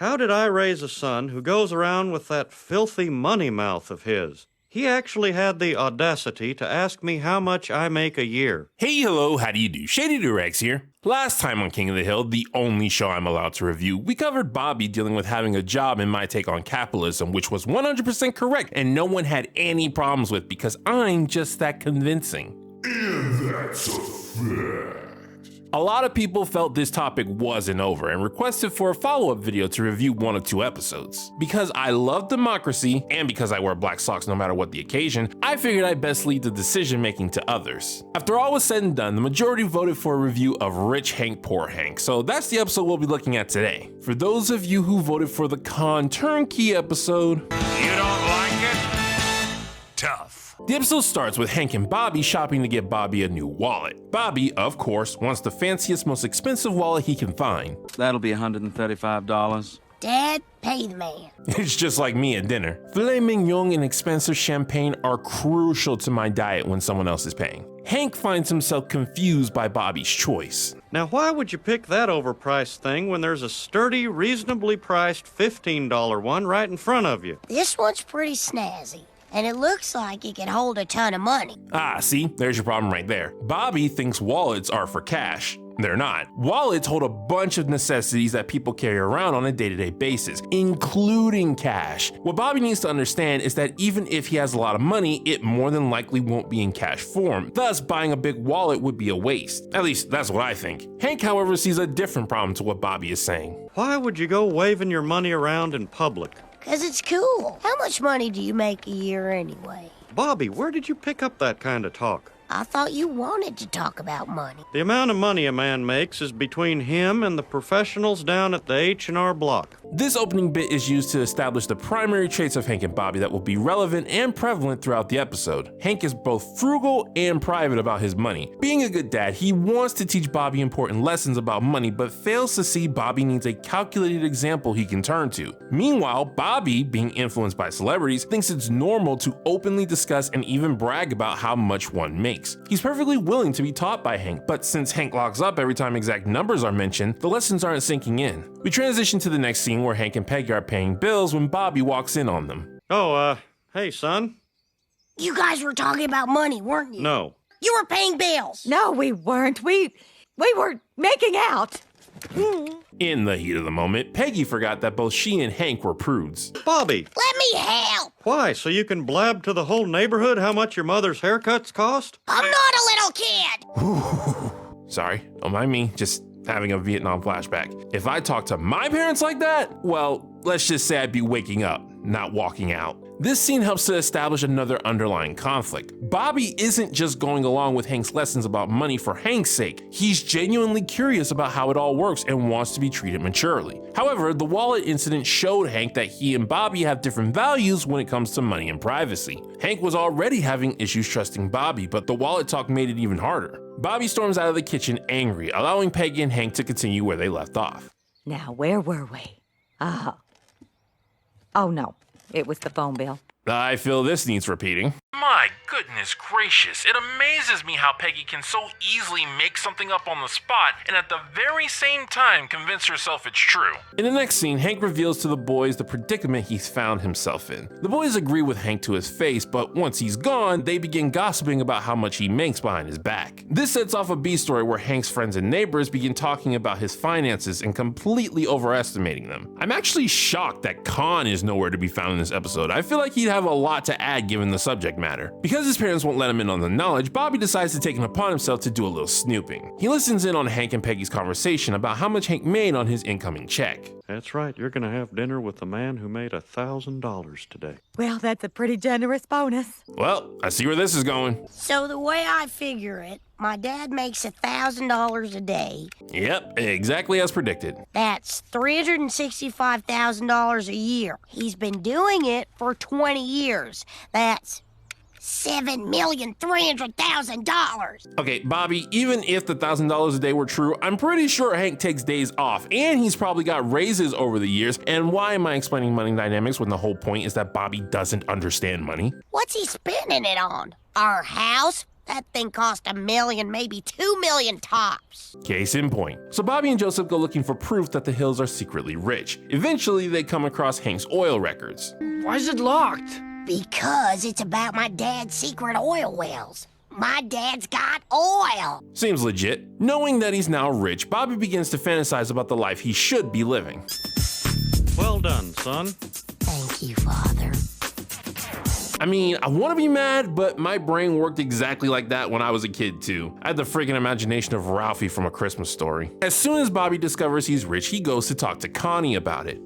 How did I raise a son who goes around with that filthy money mouth of his? He actually had the audacity to ask me how much I make a year. Hey, hello, how do you do? Shady Doorags here. Last time on King of the Hill, the only show I'm allowed to review, we covered Bobby dealing with having a job and my take on capitalism, which was 100% correct and no one had any problems with because I'm just that convincing. And that's a fact. A lot of people felt this topic wasn't over and requested for a follow-up video to review 1 or 2 episodes. Because I love democracy, and because I wear black socks no matter what the occasion, I figured I'd best leave the decision-making to others. After all was said and done, the majority voted for a review of Rich Hank, Poor Hank, so that's the episode we'll be looking at today. For those of you who voted for the Con Turnkey episode, You don't like it? Tough. the episode starts with Hank and Bobby shopping to get Bobby a new wallet. Bobby, of course, wants the fanciest, most expensive wallet he can find. That'll be $135. Dad, pay the man. It's just like me at dinner. Filet mignon and expensive champagne are crucial to my diet when someone else is paying. Hank finds himself confused by Bobby's choice. Now, why would you pick that overpriced thing when there's a sturdy, reasonably priced $15 one right in front of you? This one's pretty snazzy, and it looks like it can hold a ton of money. Ah, see, there's your problem right there. Bobby thinks wallets are for cash. They're not. Wallets hold a bunch of necessities that people carry around on a day-to-day basis, including cash. What Bobby needs to understand is that even if he has a lot of money, it more than likely won't be in cash form. Thus, buying a big wallet would be a waste. At least, that's what I think. Hank, however, sees a different problem to what Bobby is saying. Why would you go waving your money around in public? 'Cause it's cool. How much money do you make a year anyway? Bobby, where did you pick up that kind of talk? I thought you wanted to talk about money. The amount of money a man makes is between him and the professionals down at the H&R Block. This opening bit is used to establish the primary traits of Hank and Bobby that will be relevant and prevalent throughout the episode. Hank is both frugal and private about his money. Being a good dad, he wants to teach Bobby important lessons about money, but fails to see Bobby needs a calculated example he can turn to. Meanwhile, Bobby, being influenced by celebrities, thinks it's normal to openly discuss and even brag about how much one makes. He's perfectly willing to be taught by Hank, but since Hank locks up every time exact numbers are mentioned, the lessons aren't sinking in. We transition to the next scene where Hank and Peggy are paying bills when Bobby walks in on them. Oh, hey, son? You guys were talking about money, weren't you? No. You were paying bills. No, we weren't. We were making out. In the heat of the moment, Peggy forgot that both she and Hank were prudes. Bobby! Let me help. Why, so you can blab to the whole neighborhood how much your mother's haircuts cost? I'm not a little kid. Sorry, don't mind me, just having a Vietnam flashback. If I talked to my parents like that, well, let's just say I'd be waking up, not walking out. This scene helps to establish another underlying conflict. Bobby isn't just going along with Hank's lessons about money for Hank's sake. He's genuinely curious about how it all works and wants to be treated maturely. However, the wallet incident showed Hank that he and Bobby have different values when it comes to money and privacy. Hank was already having issues trusting Bobby, but the wallet talk made it even harder. Bobby storms out of the kitchen angry, allowing Peggy and Hank to continue where they left off. Now, where were we? Oh, no. It was the phone bill. I feel this needs repeating. My goodness gracious, it amazes me how Peggy can so easily make something up on the spot and at the very same time convince herself it's true. In the next scene, Hank reveals to the boys the predicament he's found himself in. The boys agree with Hank to his face, but once he's gone, they begin gossiping about how much he makes behind his back. This sets off a B story where Hank's friends and neighbors begin talking about his finances and completely overestimating them. I'm actually shocked that Khan is nowhere to be found in this episode. I feel like he'd have a lot to add given the subject matter. Because his parents won't let him in on the knowledge, Bobby decides to take it upon himself to do a little snooping. He listens in on Hank and Peggy's conversation about how much Hank made on his incoming check. That's right, you're gonna have dinner with the man who made $1,000 today. Well, that's a pretty generous bonus. Well, I see where this is going. So the way I figure it, my dad makes $1,000 a day. Yep, exactly as predicted. That's $365,000 a year. He's been doing it for 20 years. That's $7,300,000. Okay, Bobby, even if the $1,000 a day were true, I'm pretty sure Hank takes days off, and he's probably got raises over the years. And why am I explaining money dynamics when the whole point is that Bobby doesn't understand money? What's he spending it on? Our house? That thing cost $1 million, maybe $2 million tops. Case in point. So Bobby and Joseph go looking for proof that the Hills are secretly rich. Eventually, they come across Hank's oil records. Why is it locked? Because it's about my dad's secret oil wells. My dad's got oil. Seems legit. Knowing that he's now rich, Bobby begins to fantasize about the life he should be living. Well done, son. Thank you, Father. I mean, I want to be mad, but my brain worked exactly like that when I was a kid too. I had the freaking imagination of Ralphie from A Christmas Story. As soon as Bobby discovers he's rich, he goes to talk to Connie about it.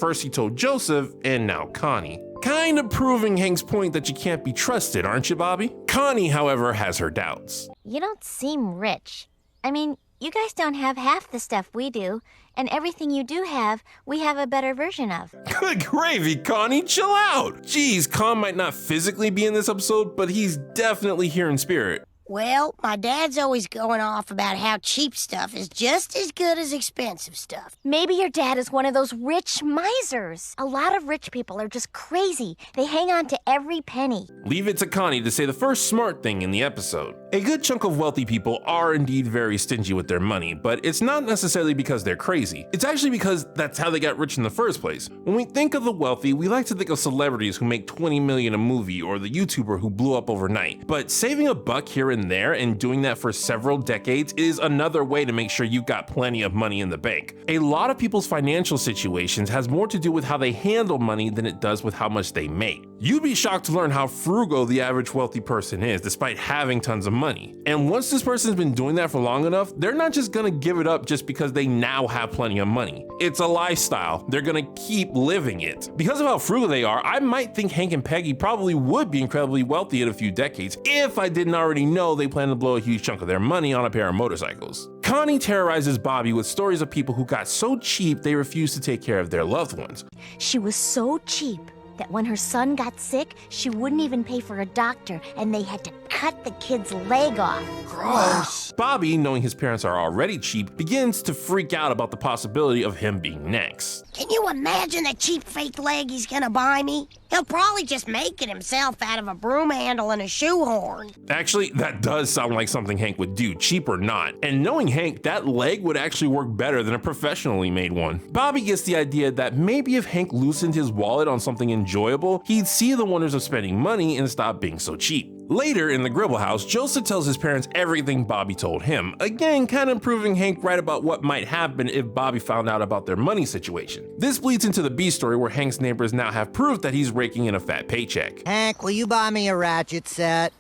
First he told Joseph, and now Connie. Kind of proving Hank's point that you can't be trusted, aren't you, Bobby? Connie, however, has her doubts. You don't seem rich. I mean, you guys don't have half the stuff we do, and everything you do have, we have a better version of. Good gravy, Connie, chill out. Geez, Con might not physically be in this episode, but he's definitely here in spirit. Well, my dad's always going off about how cheap stuff is just as good as expensive stuff. Maybe your dad is one of those rich misers. A lot of rich people are just crazy. They hang on to every penny. Leave it to Connie to say the first smart thing in the episode. A good chunk of wealthy people are indeed very stingy with their money, but it's not necessarily because they're crazy. It's actually because that's how they got rich in the first place. When we think of the wealthy, we like to think of celebrities who make $20 million a movie or the YouTuber who blew up overnight. But saving a buck here and there and doing that for several decades is another way to make sure you've got plenty of money in the bank. A lot of people's financial situations has more to do with how they handle money than it does with how much they make. You'd be shocked to learn how frugal the average wealthy person is despite having tons of money. And once this person's been doing that for long enough, they're not just gonna give it up just because they now have plenty of money. It's a lifestyle. They're gonna keep living it. Because of how frugal they are, I might think Hank and Peggy probably would be incredibly wealthy in a few decades if I didn't already know they plan to blow a huge chunk of their money on a pair of motorcycles. Connie terrorizes Bobby with stories of people who got so cheap they refused to take care of their loved ones. She was so cheap that when her son got sick, she wouldn't even pay for a doctor, and they had to cut the kid's leg off. Gross. Bobby, knowing his parents are already cheap, begins to freak out about the possibility of him being next. Can you imagine the cheap fake leg he's gonna buy me? He'll probably just make it himself out of a broom handle and a shoehorn. Actually, that does sound like something Hank would do, cheap or not. And knowing Hank, that leg would actually work better than a professionally made one. Bobby gets the idea that maybe if Hank loosened his wallet on something enjoyable, he'd see the wonders of spending money and stop being so cheap. Later in the Gribble house, Joseph tells his parents everything Bobby told him, again kind of proving Hank right about what might happen if Bobby found out about their money situation. This bleeds into the B story where Hank's neighbors now have proof that he's raking in a fat paycheck. Hank, will you buy me a ratchet set?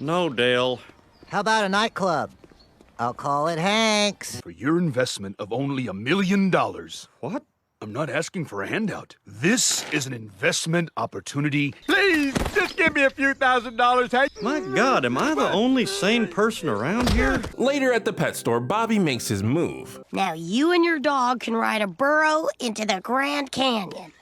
No, Dale. How about a nightclub? I'll call it Hank's. For your investment of only $1 million. What? I'm not asking for a handout. This is an investment opportunity. Please, just give me a few $1,000s, Hank. My God, am I the only sane person around here? Later at the pet store, Bobby makes his move. Now you and your dog can ride a burro into the Grand Canyon.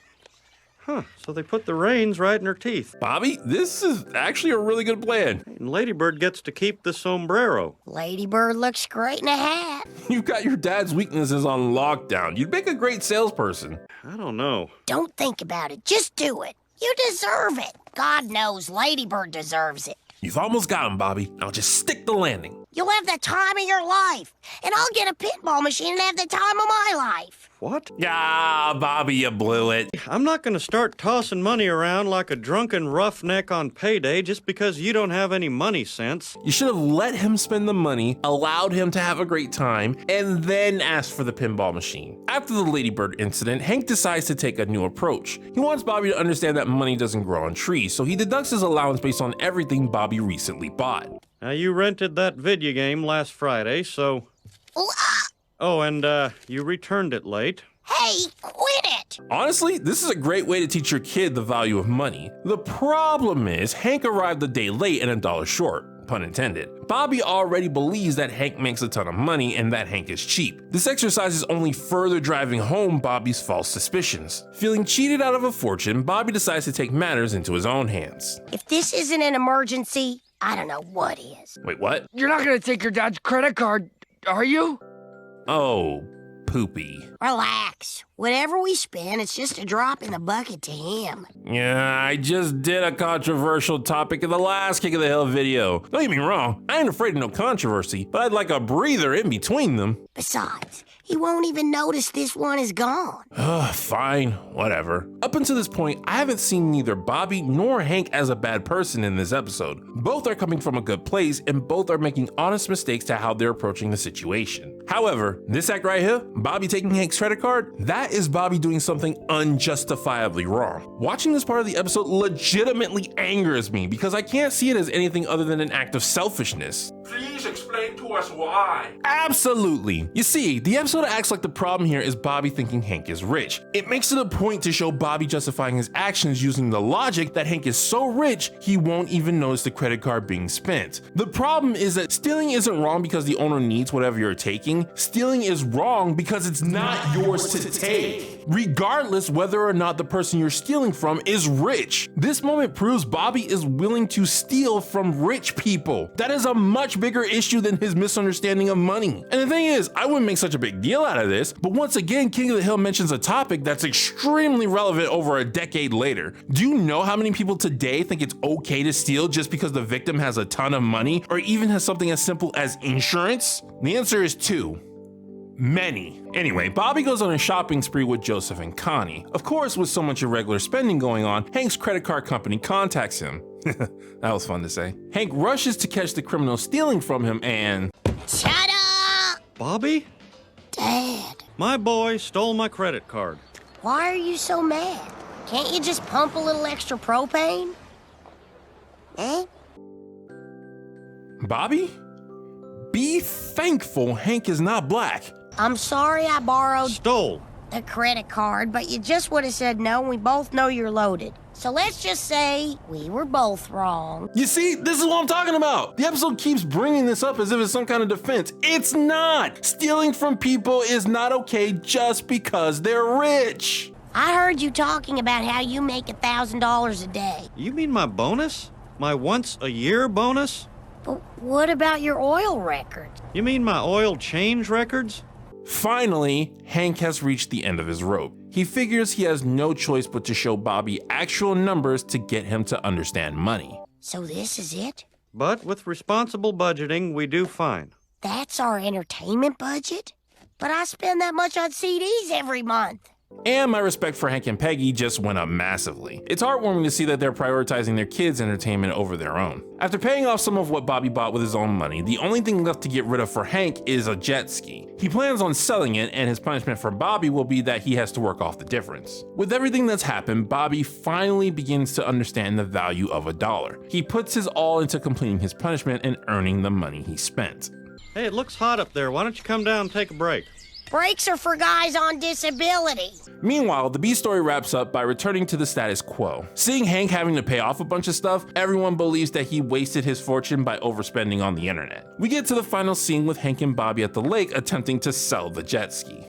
Huh, so they put the reins right in her teeth. Bobby, this is actually a really good plan. And Ladybird gets to keep the sombrero. Ladybird looks great in a hat. You've got your dad's weaknesses on lockdown. You'd make a great salesperson. I don't know. Don't think about it, just do it. You deserve it. God knows Ladybird deserves it. You've almost got him, Bobby. Now just stick the landing. You'll have the time of your life. And I'll get a pinball machine and have the time of my life. What? Yeah, Bobby, you blew it. I'm not going to start tossing money around like a drunken roughneck on payday just because you don't have any money sense. You should have let him spend the money, allowed him to have a great time, and then asked for the pinball machine. After the Ladybird incident, Hank decides to take a new approach. He wants Bobby to understand that money doesn't grow on trees, so he deducts his allowance based on everything Bobby recently bought. Now, you rented that video game last Friday, so... Oh, and you returned it late. Hey, quit it! Honestly, this is a great way to teach your kid the value of money. The problem is, Hank arrived a day late and $1 short, pun intended. Bobby already believes that Hank makes a ton of money and that Hank is cheap. This exercise is only further driving home Bobby's false suspicions. Feeling cheated out of a fortune, Bobby decides to take matters into his own hands. If this isn't an emergency, I don't know what is. Wait, what? You're not gonna take your dad's credit card, are you? Oh, poopy. Relax. Whatever we spend, it's just a drop in the bucket to him. Yeah, I just did a controversial topic in the last King of the Hill video. Don't get me wrong, I ain't afraid of no controversy, but I'd like a breather in between them. Besides, he won't even notice this one is gone. Fine, whatever. Up until this point, I haven't seen neither Bobby nor Hank as a bad person in this episode. Both are coming from a good place, and both are making honest mistakes to how they're approaching the situation. However, this act right here, Bobby taking Hank's credit card, that is Bobby doing something unjustifiably wrong. Watching this part of the episode legitimately angers me because I can't see it as anything other than an act of selfishness. Please explain to us why. Absolutely. You see, the episode acts like the problem here is Bobby thinking Hank is rich. It makes it a point to show Bobby justifying his actions using the logic that Hank is so rich he won't even notice the credit card being spent. The problem is that stealing isn't wrong because the owner needs whatever you're taking. Stealing is wrong because it's not yours to take, regardless whether or not the person you're stealing from is rich. This moment proves Bobby is willing to steal from rich people. That is a much bigger issue than his misunderstanding of money. And the thing is, I wouldn't make such a big deal out of this, but once again, King of the Hill mentions a topic that's extremely relevant over a decade later. Do you know how many people today think it's okay to steal just because the victim has a ton of money or even has something as simple as insurance? The answer is 2. Many. Anyway, Bobby goes on a shopping spree with Joseph and Connie. Of course, with so much irregular spending going on, Hank's credit card company contacts him. That was fun to say. Hank rushes to catch the criminal stealing from him and... Shut up! Bobby? Dad, My boy stole my credit card. why are you so mad? Can't you just pump a little extra propane? Eh? Bobby? Be thankful Hank is not black. I'm sorry I borrowed Stole. the credit card, but you just would have said no, and we both know you're loaded. So let's just say we were both wrong. You see, this is what I'm talking about. The episode keeps bringing this up as if it's some kind of defense. It's not. Stealing from people is not okay just because they're rich. I heard you talking about how you make $1,000 a day. You mean my bonus? My once-a-year bonus? But what about your oil records? You mean my oil change records? Finally, Hank has reached the end of his rope. He figures he has no choice but to show Bobby actual numbers to get him to understand money. So this is it? But with responsible budgeting, we do fine. That's our entertainment budget? But I spend that much on CDs every month. And my respect for Hank and Peggy just went up massively. It's heartwarming to see that they're prioritizing their kids' entertainment over their own. After paying off some of what Bobby bought with his own money, the only thing left to get rid of for Hank is a jet ski. He plans on selling it, and his punishment for Bobby will be that he has to work off the difference. With everything that's happened, Bobby finally begins to understand the value of $1. He puts his all into completing his punishment and earning the money he spent. Hey, it looks hot up there. Why don't you come down and take a break? Breaks are for guys on disability. Meanwhile, the B story wraps up by returning to the status quo. Seeing Hank having to pay off a bunch of stuff, everyone believes that he wasted his fortune by overspending on the internet. We get to the final scene with Hank and Bobby at the lake attempting to sell the jet ski.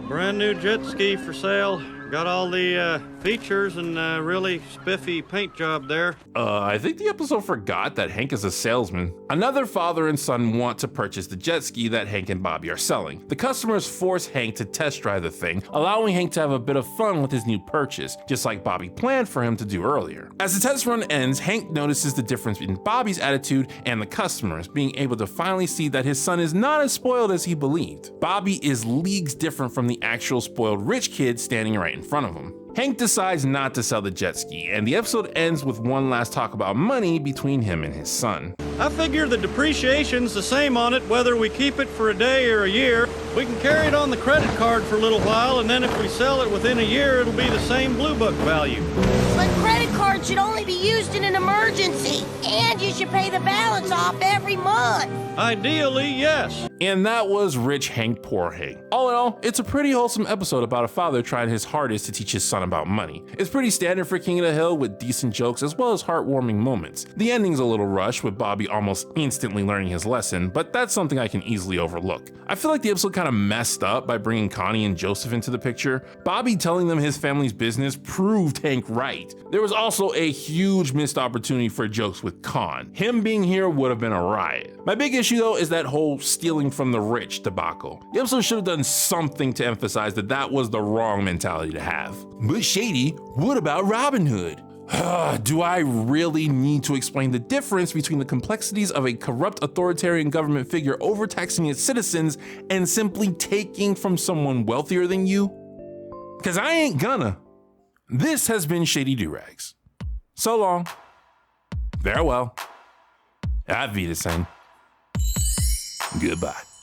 Brand new jet ski for sale. Got all the features and really spiffy paint job there. I think the episode forgot that Hank is a salesman. Another father and son want to purchase the jet ski that Hank and Bobby are selling. The customers force Hank to test drive the thing, allowing Hank to have a bit of fun with his new purchase, just like Bobby planned for him to do earlier. As the test run ends, Hank notices the difference in Bobby's attitude and the customers, being able to finally see that his son is not as spoiled as he believed. Bobby is leagues different from the actual spoiled rich kid standing right in front of him. Hank decides not to sell the jet ski, and the episode ends with one last talk about money between him and his son. I figure the depreciation's the same on it whether we keep it for a day or a year. We can carry it on the credit card for a little while, and then if we sell it within a year, it'll be the same Blue Book value. But credit cards should only be used in an emergency, and you should pay the balance off every month. Ideally, yes. And that was Rich Hank, Poor Hank. All in all, it's a pretty wholesome episode about a father trying his hardest to teach his son about money. It's pretty standard for King of the Hill with decent jokes as well as heartwarming moments. The ending's a little rushed with Bobby almost instantly learning his lesson, but that's something I can easily overlook. I feel like the episode kind of messed up by bringing Connie and Joseph into the picture. Bobby telling them his family's business proved Hank right. There was also a huge missed opportunity for jokes with Con. Him being here would have been a riot. My big issue though is that whole stealing stealing from the rich debacle. The episode should have done something to emphasize that that was the wrong mentality to have. But Shady, what about Robin Hood? Do I really need to explain the difference between the complexities of a corrupt authoritarian government figure overtaxing its citizens and simply taking from someone wealthier than you? Because I ain't gonna. This has been Shady Doorags. So long. Farewell. Auf Wiedersehen. Goodbye.